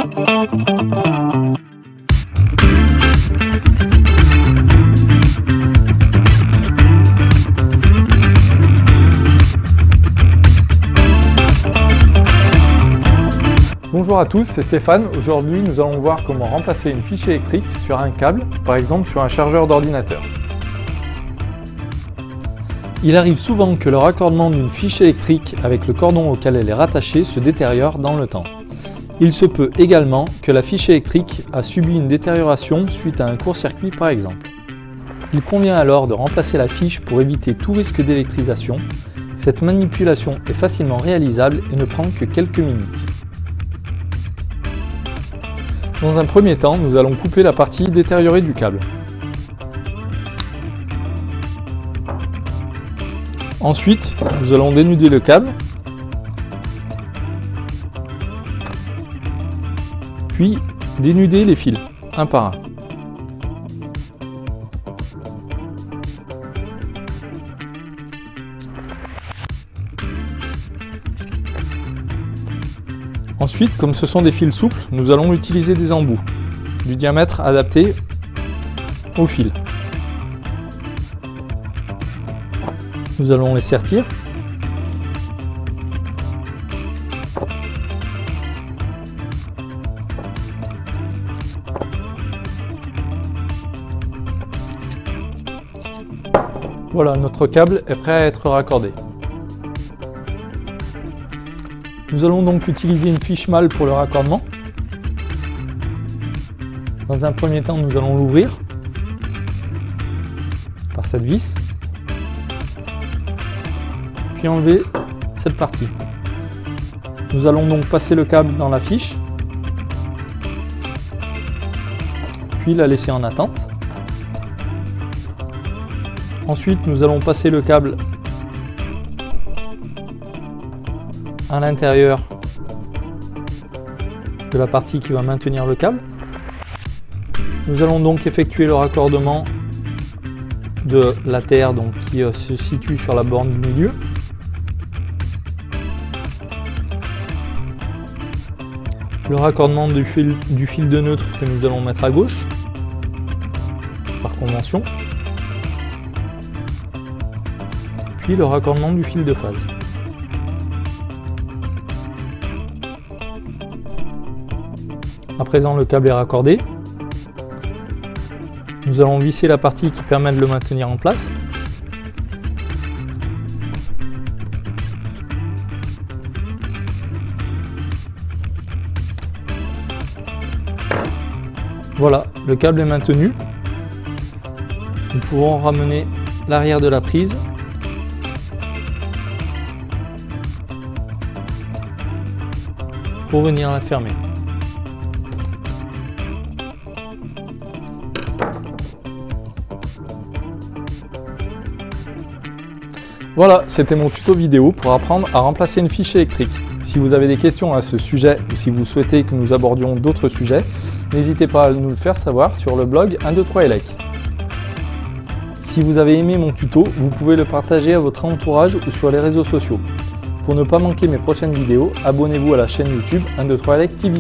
Bonjour à tous, c'est Stéphane. Aujourd'hui, nous allons voir comment remplacer une fiche électrique sur un câble, par exemple sur un chargeur d'ordinateur. Il arrive souvent que le raccordement d'une fiche électrique avec le cordon auquel elle est rattachée se détériore dans le temps. Il se peut également que la fiche électrique a subi une détérioration suite à un court-circuit par exemple. Il convient alors de remplacer la fiche pour éviter tout risque d'électrisation. Cette manipulation est facilement réalisable et ne prend que quelques minutes. Dans un premier temps, nous allons couper la partie détériorée du câble. Ensuite, nous allons dénuder le câble, puis dénuder les fils, un par un. Ensuite, comme ce sont des fils souples, nous allons utiliser des embouts du diamètre adapté au fil. Nous allons les sertir. Voilà, notre câble est prêt à être raccordé. Nous allons donc utiliser une fiche mâle pour le raccordement. Dans un premier temps, nous allons l'ouvrir par cette vis, puis enlever cette partie. Nous allons donc passer le câble dans la fiche, puis la laisser en attente. Ensuite, nous allons passer le câble à l'intérieur de la partie qui va maintenir le câble. Nous allons donc effectuer le raccordement de la terre qui se situe sur la borne du milieu. Le raccordement du fil de neutre que nous allons mettre à gauche par convention. Puis le raccordement du fil de phase. À présent, le câble est raccordé. Nous allons visser la partie qui permet de le maintenir en place. Voilà, le câble est maintenu. Nous pouvons ramener l'arrière de la prise. Pour venir la fermer. Voilà, c'était mon tuto vidéo pour apprendre à remplacer une fiche électrique. Si vous avez des questions à ce sujet ou si vous souhaitez que nous abordions d'autres sujets, n'hésitez pas à nous le faire savoir sur le blog 123elec. Si vous avez aimé mon tuto, vous pouvez le partager à votre entourage ou sur les réseaux sociaux. Pour ne pas manquer mes prochaines vidéos, abonnez-vous à la chaîne YouTube 123elec TV.